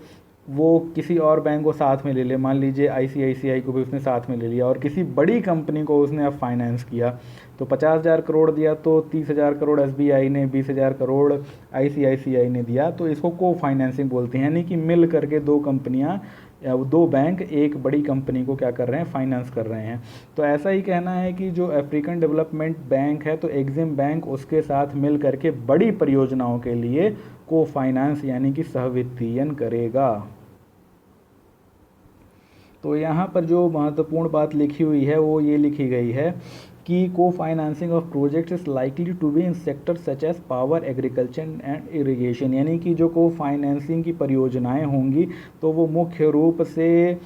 वो किसी और बैंक को साथ में ले ले, मान लीजिए ICICI को भी उसने साथ में ले लिया और किसी बड़ी कंपनी को उसने अब फाइनेंस किया, तो 50,000 करोड़ दिया, तो 30,000 करोड़ SBI ने, 20,000 करोड़ ICICI ने दिया, तो इसको को फाइनेंसिंग बोलते हैं। यानी कि मिल करके दो कंपनियां या दो बैंक एक बड़ी कंपनी को क्या कर रहे हैं, फाइनेंस कर रहे हैं। तो ऐसा ही कहना है कि जो अफ्रीकन डेवलपमेंट बैंक है, तो एग्जिम बैंक उसके साथ मिल करके बड़ी परियोजनाओं के लिए को फाइनेंस यानी कि सहवित्तीयन करेगा। तो यहाँ पर जो महत्वपूर्ण बात लिखी हुई है वो ये लिखी गई है कि co financing of projects is likely to be in sector such as power, agriculture and irrigation, यानी कि जो को फाइनेंसिंग की परियोजनाएं होंगी तो वो मुख्य रूप से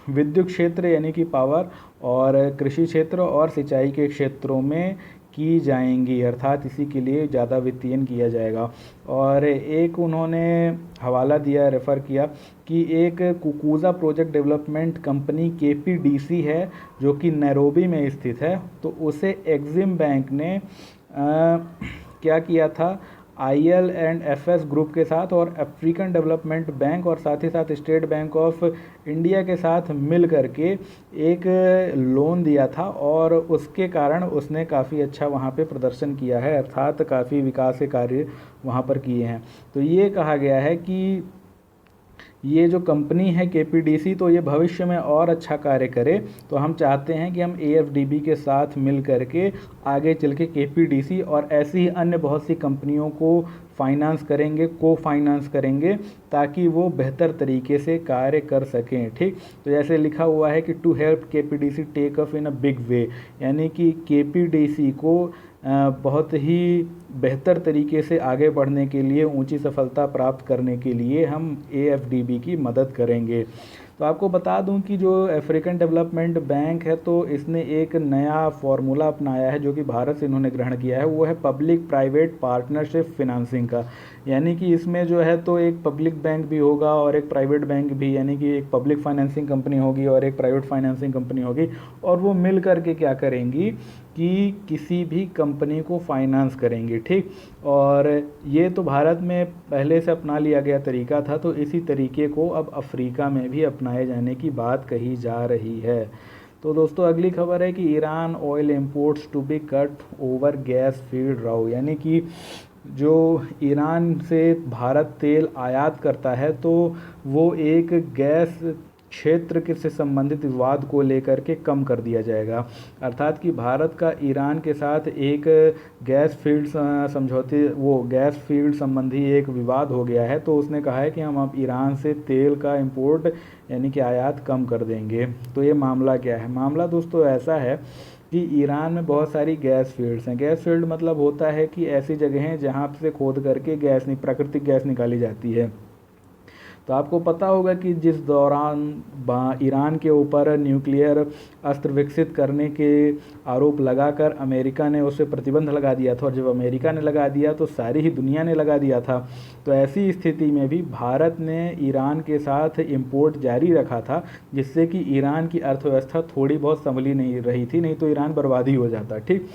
विद्युत क्षेत्र यानी कि पावर और कृषि क्षेत्र और सिंचाई के क्षेत्रों में की जाएंगी, अर्थात इसी के लिए ज़्यादा वित्तीयन किया जाएगा। और एक उन्होंने हवाला दिया, रेफ़र किया कि एक कुकूज़ा प्रोजेक्ट डेवलपमेंट कंपनी KPDC है जो कि नैरोबी में स्थित है, तो उसे एग्जिम बैंक ने क्या किया था, IL&FS ग्रुप के साथ और अफ्रीकन डेवलपमेंट बैंक और साथ ही साथ स्टेट बैंक ऑफ इंडिया के साथ मिल करके एक लोन दिया था और उसके कारण उसने काफ़ी अच्छा वहाँ पे प्रदर्शन किया है, अर्थात काफ़ी विकास के कार्य वहाँ पर किए हैं। तो ये कहा गया है कि ये जो कंपनी है KPDC, तो ये भविष्य में और अच्छा कार्य करे, तो हम चाहते हैं कि हम AFDB के साथ मिल करके आगे चल के KPDC और ऐसी ही अन्य बहुत सी कंपनियों को फाइनेंस करेंगे, को फाइनेंस करेंगे, ताकि वो बेहतर तरीके से कार्य कर सकें, ठीक। तो जैसे लिखा हुआ है कि to help KPDC take off in a big way, यानी कि KPDC को बहुत ही बेहतर तरीके से आगे बढ़ने के लिए, ऊंची सफलता प्राप्त करने के लिए हम AFDB की मदद करेंगे। तो आपको बता दूं कि जो अफ्रीकन डेवलपमेंट बैंक है, तो इसने एक नया फॉर्मूला अपनाया है जो कि भारत से इन्होंने ग्रहण किया है, वो है पब्लिक प्राइवेट पार्टनरशिप फिनांसिंग का। यानी कि इसमें जो है तो एक पब्लिक बैंक भी होगा और एक प्राइवेट बैंक भी, यानी कि एक पब्लिक फाइनेंसिंग कंपनी होगी और एक प्राइवेट फाइनेंसिंग कंपनी होगी, और वो मिल करके क्या करेंगी कि किसी भी कंपनी को फाइनेंस करेंगे, ठीक। और ये तो भारत में पहले से अपना लिया गया तरीका था, तो इसी तरीके को अब अफ्रीका में भी अपनाए जाने की बात कही जा रही है। तो दोस्तों अगली खबर है कि Iran oil imports to be cut over gas field row, यानी कि जो ईरान से भारत तेल आयात करता है, तो वो एक गैस क्षेत्र के से संबंधित विवाद को लेकर के कम कर दिया जाएगा। अर्थात कि भारत का ईरान के साथ एक गैस फील्ड समझौते, वो गैस फील्ड संबंधी एक विवाद हो गया है, तो उसने कहा है कि हम अब ईरान से तेल का इंपोर्ट यानी कि आयात कम कर देंगे। तो ये मामला क्या है? मामला दोस्तों ऐसा है कि ईरान में बहुत सारी गैस फील्ड्स हैं। गैस फील्ड मतलब होता है कि ऐसी जगहें जहाँ से खोद करके गैस, प्राकृतिक गैस निकाली जाती है। तो आपको पता होगा कि जिस दौरान ईरान के ऊपर न्यूक्लियर अस्त्र विकसित करने के आरोप लगाकर अमेरिका ने उस पर प्रतिबंध लगा दिया था, और जब अमेरिका ने लगा दिया तो सारी ही दुनिया ने लगा दिया था। तो ऐसी स्थिति में भी भारत ने ईरान के साथ इंपोर्ट जारी रखा था, जिससे कि ईरान की अर्थव्यवस्था थोड़ी बहुत संभली नहीं रही थी, नहीं तो ईरान बर्बाद ही हो जाता, ठीक।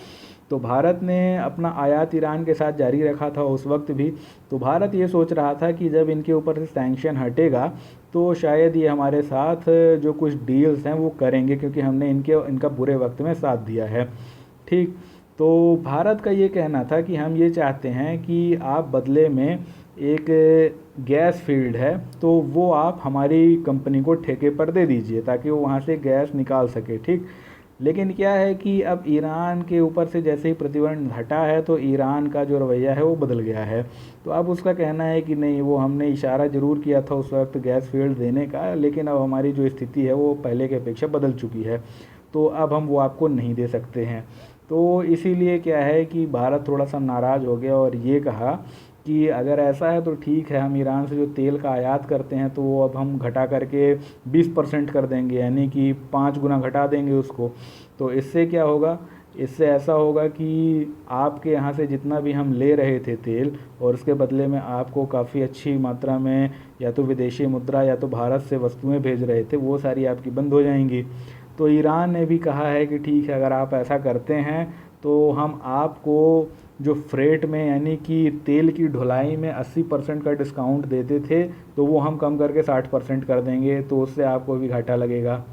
तो भारत ने अपना आयात ईरान के साथ जारी रखा था उस वक्त भी। तो भारत ये सोच रहा था कि जब इनके ऊपर से सैंक्शन हटेगा तो शायद ये हमारे साथ जो कुछ डील्स हैं वो करेंगे, क्योंकि हमने इनका बुरे वक्त में साथ दिया है, ठीक। तो भारत का ये कहना था कि हम ये चाहते हैं कि आप बदले में एक गैस फील्ड है तो वो आप हमारी कंपनी को ठेके पर दे दीजिए ताकि वो वहाँ से गैस निकाल सके, ठीक। लेकिन क्या है कि अब ईरान के ऊपर से जैसे ही प्रतिबंध हटा है तो ईरान का जो रवैया है वो बदल गया है। तो अब उसका कहना है कि नहीं, वो हमने इशारा ज़रूर किया था उस वक्त गैस फील्ड देने का, लेकिन अब हमारी जो स्थिति है वो पहले की अपेक्षा बदल चुकी है, तो अब हम वो आपको नहीं दे सकते हैं। तो इसीलिए क्या है कि भारत थोड़ा सा नाराज़ हो गया और ये कहा कि अगर ऐसा है तो ठीक है, हम ईरान से जो तेल का आयात करते हैं तो वो अब हम घटा करके 20% कर देंगे, यानी कि 5 गुना घटा देंगे उसको। तो इससे क्या होगा, इससे ऐसा होगा कि आपके यहाँ से जितना भी हम ले रहे थे तेल और उसके बदले में आपको काफ़ी अच्छी मात्रा में या तो विदेशी मुद्रा या तो भारत से वस्तुएं भेज रहे थे, वो सारी आपकी बंद हो जाएंगी। तो ईरान ने भी कहा है कि ठीक है, अगर आप ऐसा करते हैं तो हम आपको जो फ्रेट में यानी कि तेल की ढुलाई में 80% का डिस्काउंट देते थे तो वो हम कम करके 60% कर देंगे, तो उससे आपको भी घाटा लगेगा।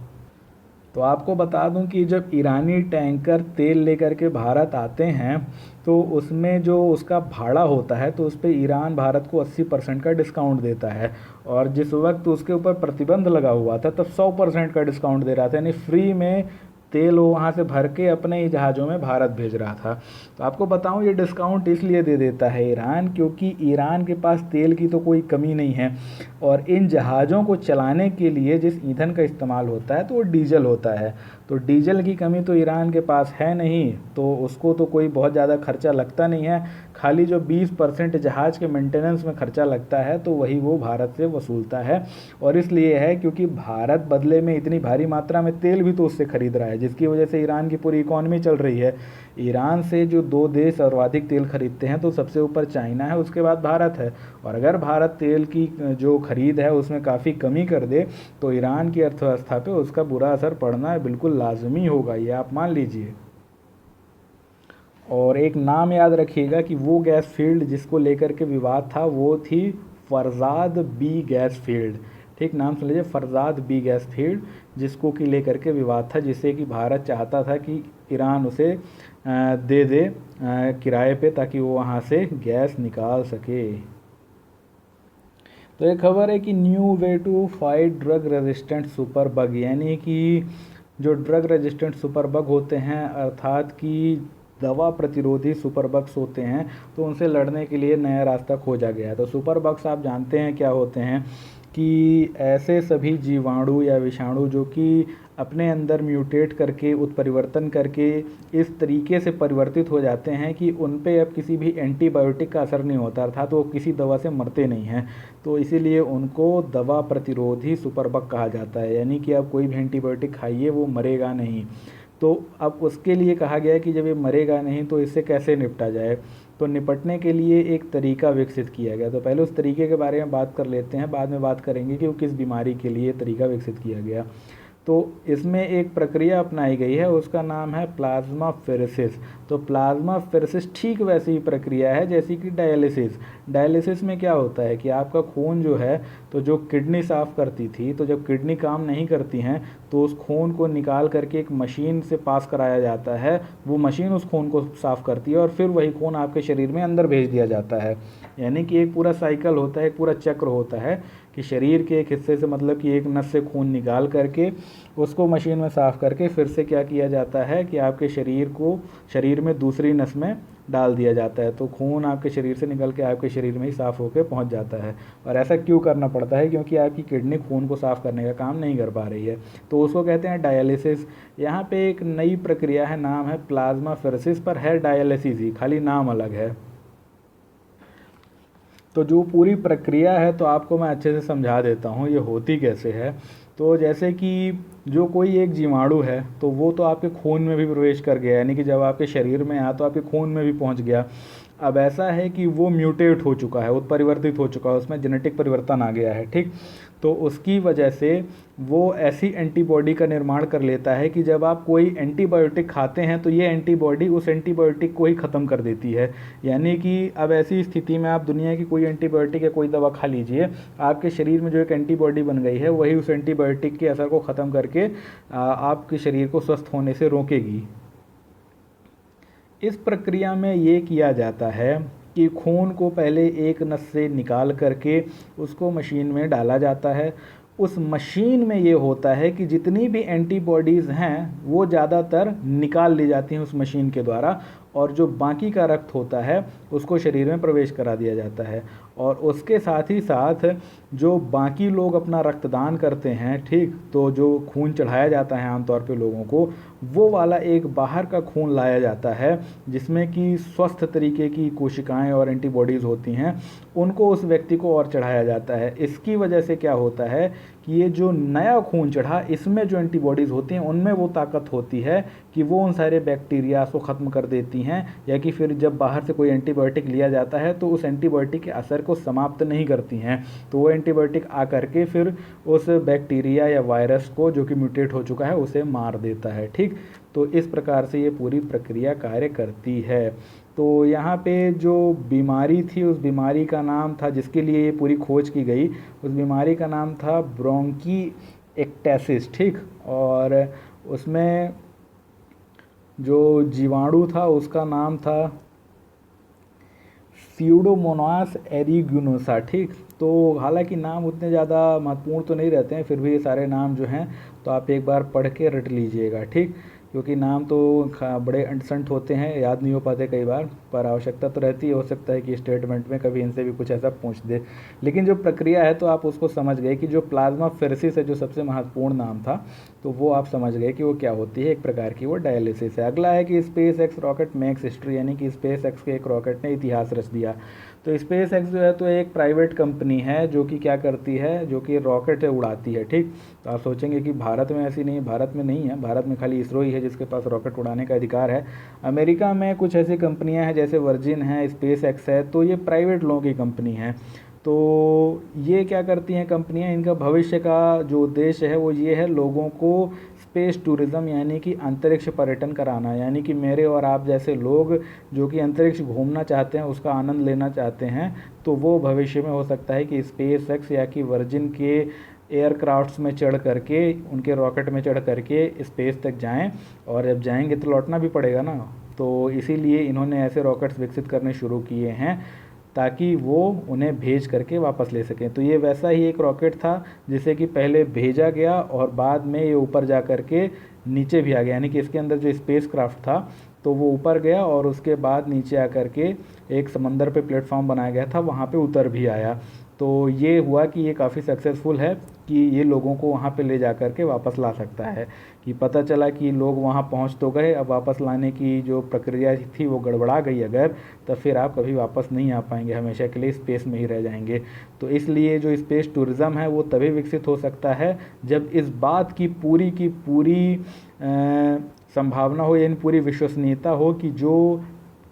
तो आपको बता दूं कि जब ईरानी टैंकर तेल लेकर के भारत आते हैं तो उसमें जो उसका भाड़ा होता है तो उस पर ईरान भारत को 80% का डिस्काउंट देता है, और जिस वक्त उसके ऊपर प्रतिबंध लगा हुआ था तब 100% का डिस्काउंट दे रहा था, यानी फ्री में तेल वो वहाँ से भर के अपने ही जहाज़ों में भारत भेज रहा था। तो आपको बताऊं ये डिस्काउंट इसलिए दे देता है ईरान क्योंकि ईरान के पास तेल की तो कोई कमी नहीं है, और इन जहाज़ों को चलाने के लिए जिस ईंधन का इस्तेमाल होता है तो वो डीजल होता है। तो डीजल की कमी तो ईरान के पास है नहीं, तो उसको तो कोई बहुत ज़्यादा खर्चा लगता नहीं है। खाली जो 20% जहाज़ के मेंटेनेंस में खर्चा लगता है तो वही वो भारत से वसूलता है, और इसलिए है क्योंकि भारत बदले में इतनी भारी मात्रा में तेल भी तो उससे खरीद रहा है, जिसकी वजह से ईरान की पूरी इकॉनमी चल रही है। ईरान से जो 2 देश सर्वाधिक तेल खरीदते हैं तो सबसे ऊपर चाइना है, उसके बाद भारत है। और अगर भारत तेल की जो खरीद है उसमें काफ़ी कमी कर दे तो ईरान की अर्थव्यवस्था पे उसका बुरा असर पड़ना बिल्कुल लाजमी होगा, ये आप मान लीजिए। और एक नाम याद रखिएगा कि वो गैस फील्ड जिसको लेकर के विवाद था वो थी फरजाद बी गैस फील्ड। ठीक, नाम सुन लीजिए, फरजाद बी गैस फील्ड, जिसको कि लेकर के विवाद था, जिसे कि भारत चाहता था कि ईरान उसे दे दे किराए पे ताकि वो वहाँ से गैस निकाल सके। तो एक खबर है कि new way to fight drug resistant superbug, यानी कि जो ड्रग रेजिस्टेंट सुपर बग होते हैं अर्थात कि दवा प्रतिरोधी सुपर बग्स होते हैं, तो उनसे लड़ने के लिए नया रास्ता खोजा गया है। तो सुपर बग्स आप जानते हैं क्या होते हैं कि ऐसे सभी जीवाणु या विषाणु जो कि अपने अंदर म्यूटेट करके उत्परिवर्तन करके इस तरीके से परिवर्तित हो जाते हैं कि उन पे अब किसी भी एंटीबायोटिक का असर नहीं होता, अर्थात वो किसी दवा से मरते नहीं हैं। तो इसीलिए उनको दवा प्रतिरोधी सुपर बग कहा जाता है, यानी कि आप कोई भी एंटीबायोटिक खाइए वो मरेगा नहीं। तो अब उसके लिए कहा गया है कि जब ये मरेगा नहीं तो इससे कैसे निपटा जाए। तो निपटने के लिए एक तरीका विकसित किया गया। तो पहले उस तरीके के बारे में बात कर लेते हैं, बाद में बात करेंगे कि वो किस बीमारी के लिए तरीका विकसित किया गया। तो इसमें एक प्रक्रिया अपनाई गई है, उसका नाम है प्लाज्मा फेरेसिस। तो प्लाज्मा फेरेसिस ठीक वैसी ही प्रक्रिया है जैसी कि डायलिसिस। डायलिसिस में क्या होता है कि आपका खून जो है, तो जो किडनी साफ़ करती थी, तो जब किडनी काम नहीं करती हैं तो उस खून को निकाल करके एक मशीन से पास कराया जाता है, वो मशीन उस खून को साफ़ करती है और फिर वही खून आपके शरीर में अंदर भेज दिया जाता है। यानी कि एक पूरा साइकिल होता है, एक पूरा चक्र होता है कि शरीर के एक हिस्से से, मतलब कि एक नस से खून निकाल करके उसको मशीन में साफ़ करके फिर से क्या किया जाता है कि आपके शरीर में दूसरी नस में डाल दिया जाता है। तो खून आपके शरीर से निकल के आपके शरीर में ही साफ़ होकर पहुंच जाता है। और ऐसा क्यों करना पड़ता है? क्योंकि आपकी किडनी खून को साफ़ करने का काम नहीं कर पा रही है, तो उसको कहते हैं डायलिसिस। यहाँ पे एक नई प्रक्रिया है, नाम है प्लाज्मा फेरेसिस, पर है डायलिसिस ही, खाली नाम अलग है। तो जो पूरी प्रक्रिया है तो आपको मैं अच्छे से समझा देता हूँ ये होती कैसे है। तो जैसे कि जो कोई एक जीवाणु है तो वो तो आपके खून में भी प्रवेश कर गया, यानी कि जब आपके शरीर में आया तो आपके खून में भी पहुंच गया। अब ऐसा है कि वो म्यूटेट हो चुका है, उत्परिवर्तित हो चुका है, उसमें जेनेटिक परिवर्तन आ गया है, ठीक। तो उसकी वजह से वो ऐसी एंटीबॉडी का निर्माण कर लेता है कि जब आप कोई एंटीबायोटिक खाते हैं तो ये एंटीबॉडी उस एंटीबायोटिक को ही ख़त्म कर देती है। यानी कि अब ऐसी स्थिति में आप दुनिया की कोई एंटीबायोटिक या कोई दवा खा लीजिए, आपके शरीर में जो एक एंटीबॉडी बन गई है वही उस एंटीबायोटिक के असर को ख़त्म करके आपके शरीर को स्वस्थ होने से रोकेगी। इस प्रक्रिया में ये किया जाता है कि खून को पहले एक नस से निकाल करके उसको मशीन में डाला जाता है। उस मशीन में ये होता है कि जितनी भी एंटीबॉडीज़ हैं वो ज़्यादातर निकाल ली जाती हैं उस मशीन के द्वारा, और जो बाकी का रक्त होता है उसको शरीर में प्रवेश करा दिया जाता है। और उसके साथ ही साथ जो बाकी लोग अपना रक्तदान करते हैं, ठीक, तो जो खून चढ़ाया जाता है आमतौर पे लोगों को, वो वाला एक बाहर का खून लाया जाता है जिसमें कि स्वस्थ तरीके की कोशिकाएं और एंटीबॉडीज़ होती हैं, उनको उस व्यक्ति को और चढ़ाया जाता है। इसकी वजह से क्या होता है कि ये जो नया खून चढ़ा, इसमें जो एंटीबॉडीज़ होती हैं उनमें वो ताकत होती है कि वो उन सारे बैक्टीरिया को ख़त्म कर देती हैं, या कि फिर जब बाहर से कोई एंटीबायोटिक लिया जाता है तो उस एंटीबायोटिक के असर को समाप्त नहीं करती हैं, तो वो एंटीबायोटिक आकर के फिर उस बैक्टीरिया या वायरस को जो कि म्यूटेट हो चुका है उसे मार देता है। ठीक, तो इस प्रकार से ये पूरी प्रक्रिया कार्य करती है। तो यहाँ पे जो बीमारी थी, उस बीमारी का नाम था, जिसके लिए ये पूरी खोज की गई, उस बीमारी का नाम था ब्रोंकी एक्टेसिस। ठीक, और उसमें जो जीवाणु था उसका नाम था स्यूडोमोनास एरिगुनोसा। ठीक, तो हालांकि नाम उतने ज़्यादा महत्वपूर्ण तो नहीं रहते हैं, फिर भी ये सारे नाम जो हैं तो आप एक बार पढ़ के रट लीजिएगा। ठीक, क्योंकि नाम तो बड़े अंटसंट होते हैं, याद नहीं हो पाते कई बार, पर आवश्यकता तो रहती है, हो सकता है कि स्टेटमेंट में कभी इनसे भी कुछ ऐसा पूछ दे। लेकिन जो प्रक्रिया है तो आप उसको समझ गए कि जो प्लाज्मा फेरेसिस है, जो सबसे महत्वपूर्ण नाम था, तो वो आप समझ गए कि वो क्या होती है, एक प्रकार की वो डायलिसिस है। अगला है कि space x rocket makes history, यानी कि स्पेस एक्स के एक रॉकेट ने इतिहास रच दिया। तो स्पेस एक्स जो है तो एक प्राइवेट कंपनी है जो कि क्या करती है, जो कि रॉकेट उड़ाती है। ठीक, तो आप सोचेंगे कि भारत में ऐसी नहीं, भारत में नहीं है, भारत में खाली इसरो ही है जिसके पास रॉकेट उड़ाने का अधिकार है। अमेरिका में कुछ ऐसी कंपनियां हैं जैसे वर्जिन है, स्पेस एक्स है, तो ये प्राइवेट लोगों की कंपनी है। तो ये क्या करती हैं कंपनियां, इनका भविष्य का जो उद्देश्य है वो ये है लोगों को स्पेस टूरिज़्म यानी कि अंतरिक्ष पर्यटन कराना, यानी कि मेरे और आप जैसे लोग जो कि अंतरिक्ष घूमना चाहते हैं, उसका आनंद लेना चाहते हैं, तो वो भविष्य में हो सकता है कि स्पेस एक्स या कि वर्जिन के एयरक्राफ्ट्स में चढ़ करके, उनके रॉकेट में चढ़ करके स्पेस तक जाएं, और जब जाएंगे तो लौटना भी पड़ेगा ना, तो इसीलिए इन्होंने ऐसे रॉकेट्स विकसित करने शुरू किए हैं ताकि वो उन्हें भेज करके वापस ले सकें। तो ये वैसा ही एक रॉकेट था जिसे कि पहले भेजा गया और बाद में ये ऊपर जा कर के नीचे भी आ गया, यानी कि इसके अंदर जो स्पेस क्राफ्ट था तो वो ऊपर गया और उसके बाद नीचे आकर के एक समंदर पे प्लेटफॉर्म बनाया गया था, वहाँ पे उतर भी आया। तो ये हुआ कि ये काफ़ी सक्सेसफुल है कि ये लोगों को वहाँ पे ले जा कर के वापस ला सकता है, कि पता चला कि लोग वहाँ पहुँच तो गए, अब वापस लाने की जो प्रक्रिया थी वो गड़बड़ा गई अगर, तब फिर आप कभी वापस नहीं आ पाएंगे, हमेशा के लिए स्पेस में ही रह जाएंगे। तो इसलिए जो स्पेस टूरिज़्म है वो तभी विकसित हो सकता है जब इस बात की पूरी संभावना हो, यानी पूरी विश्वसनीयता हो कि जो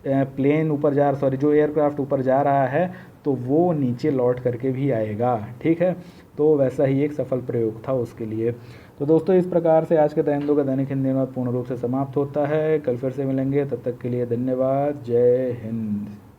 जो एयरक्राफ्ट ऊपर जा रहा है तो वो नीचे लौट करके भी आएगा। ठीक है, तो वैसा ही एक सफल प्रयोग था उसके लिए। तो दोस्तों इस प्रकार से आज के द हिंदू का दैनिक हिंदी अनुवाद पूर्ण रूप से समाप्त होता है। कल फिर से मिलेंगे, तब तक के लिए धन्यवाद। जय हिंद।